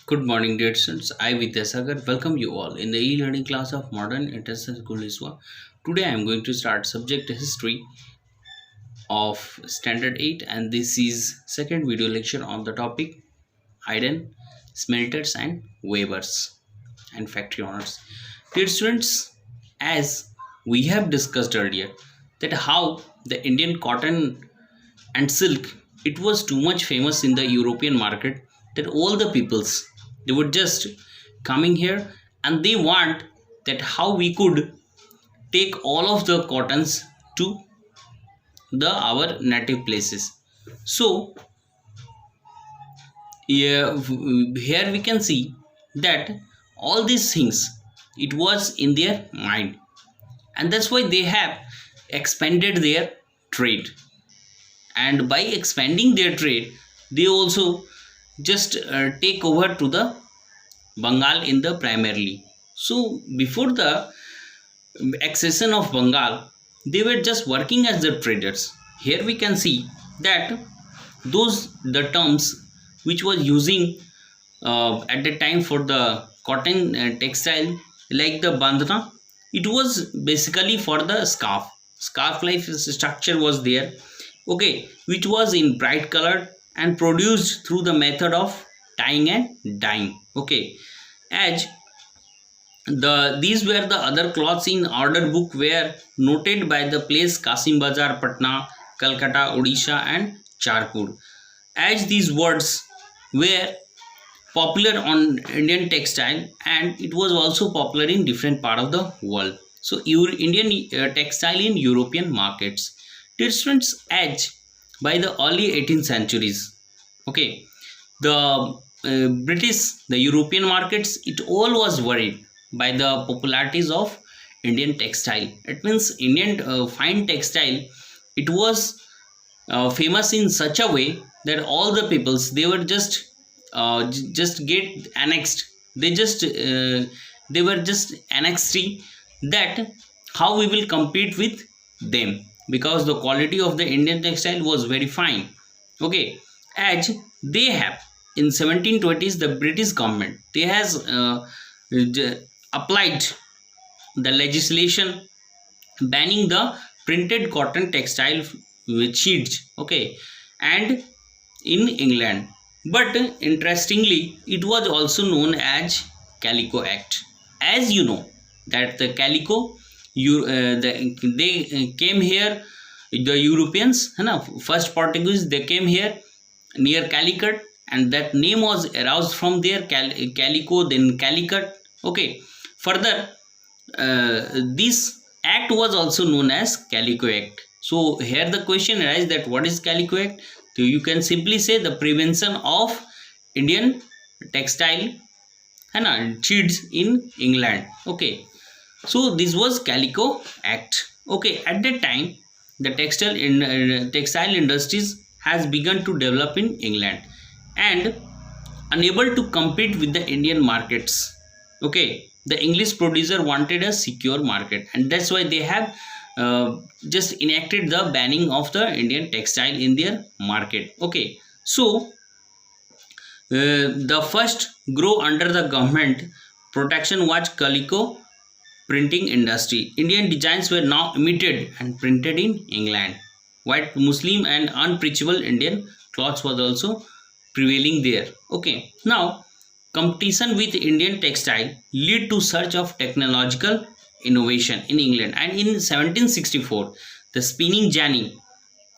Good morning, dear students. I, Vidyasagar, welcome you all in the e-learning class of Modern International School ISWA. Today, I am going to start subject history of Standard 8, and this is second video lecture on the topic iron, smelters, and weavers and factory owners. Dear students, as we have discussed earlier, that how the Indian cotton and silk, it was too much famous in the European market that all the peoples, they were just coming here and they want that how we could take all of the cottons to the our native places. So yeah, here we can see that all these things, it was in their mind, and that's why they have expanded their trade. And by expanding their trade, they also just take over to the Bengal in the primarily. So before the accession of Bengal, they were just working as the traders. Here we can see that those the terms which was using at the time for the cotton textile, like the bandhana, it was basically for the scarf life structure was there, okay, which was in bright color and produced through the method of tying and dyeing, okay. As these were the other cloths in order book were noted by the place Kasim Bazar, Patna, Calcutta, Odisha, and Charpur. As these words were popular on Indian textile, and it was also popular in different part of the world. So Indian textile in European markets. Different edge by the early 18th centuries. Okay, the British, the European markets, it all was worried by the popularities of Indian textile. It means Indian fine textile, it was famous in such a way that all the peoples, they were just get annexed. They were just annexed that how we will compete with them, because the quality of the Indian textile was very fine. Okay, as they have in 1720s, the British government, they has applied the legislation banning the printed cotton textile with sheets, okay, and in England. But interestingly, it was also known as Calico Act. As you know that the Calico, they came here, the Europeans, first Portuguese, they came here near Calicut, and that name was aroused from there, Calico, then Calicut. Okay, further, this act was also known as Calico Act. So here the question arises that what is Calico Act? So you can simply say the prevention of Indian textile cheats in England. Okay, so this was Calico Act. Okay, at that time the textile industries has begun to develop in England and unable to compete with the Indian markets. Okay, the English producer wanted a secure market, and that's why they have just enacted the banning of the Indian textile in their market. Okay, so the first grow under the government protection was calico printing industry. Indian designs were now emitted and printed in England. White Muslim and unpreachable Indian cloths was also prevailing there. Okay, now competition with Indian textile lead to surge of technological innovation in England, and in 1764 the spinning jenny,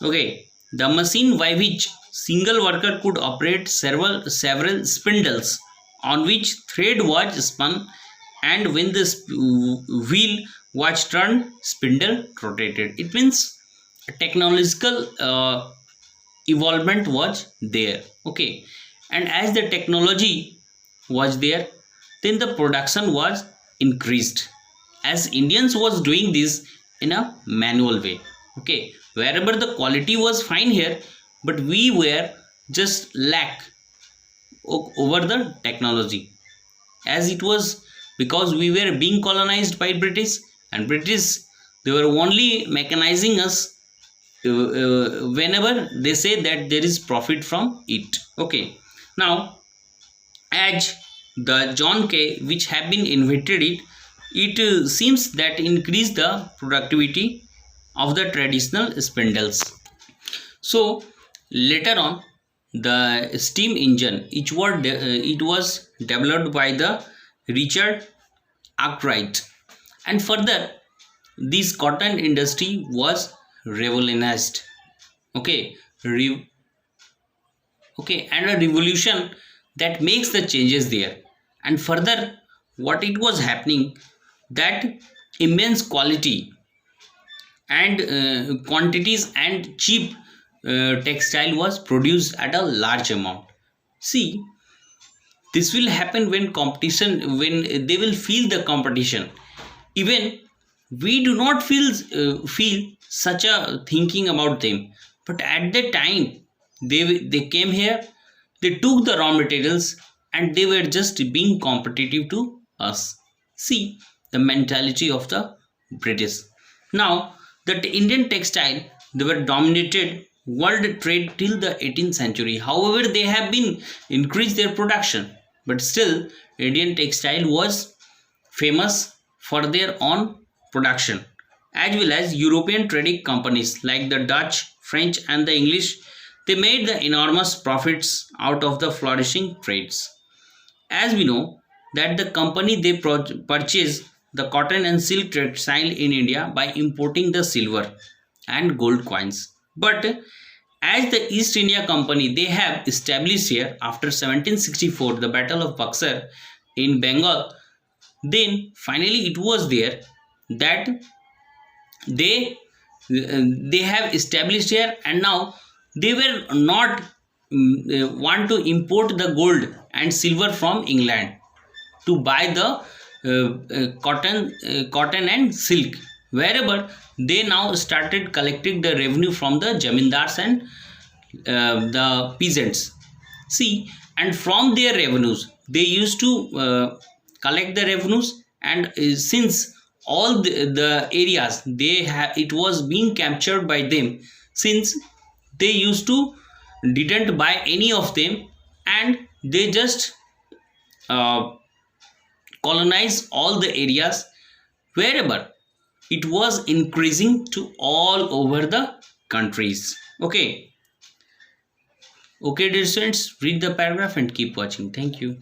okay, the machine by which single worker could operate several spindles on which thread was spun, and when the wheel was turned, spindle rotated. It means technological evolvement was there. Okay, and as the technology was there, then the production was increased, as Indians was doing this in a manual way. Okay, wherever the quality was fine here, but we were just lack over the technology, as it was because we were being colonized by British, and British, they were only mechanizing us whenever they say that there is profit from it. Okay, now as the John K which have been invented it seems that increase the productivity of the traditional spindles. So later on, the steam engine it was developed by the Richard Arkwright, and further this cotton industry was revolutionized. Okay, Re- okay, and a revolution that makes the changes there. And further, what it was happening, that immense quality and quantities and cheap textile was produced at a large amount. See, this will happen when competition, when they will feel the competition. Even we do not feel such a thinking about them, but at the time they came here, they took the raw materials and they were just being competitive to us. See the mentality of the British. Now the Indian textile, they were dominated world trade till the 18th century. However, they have been increased their production, but still Indian textile was famous for their own production, as well as European trading companies like the Dutch, French, and the English. They made the enormous profits out of the flourishing trades. As we know that the company they purchased the cotton and silk textile in India by importing the silver and gold coins. But as the East India Company they have established here after 1764, the Battle of Buxar in Bengal, then finally it was there that they they have established here, and now they were not want to import the gold and silver from England to buy the cotton and silk. Wherever they now started collecting the revenue from the jamindars and the peasants. See, and from their revenues they used to collect the revenues, and since all the areas they have, it was being captured by them, since they used to didn't buy any of them, and they just uh, colonize all the areas wherever it was increasing to all over the countries. Okay, okay dear students, read the paragraph and keep watching. Thank you.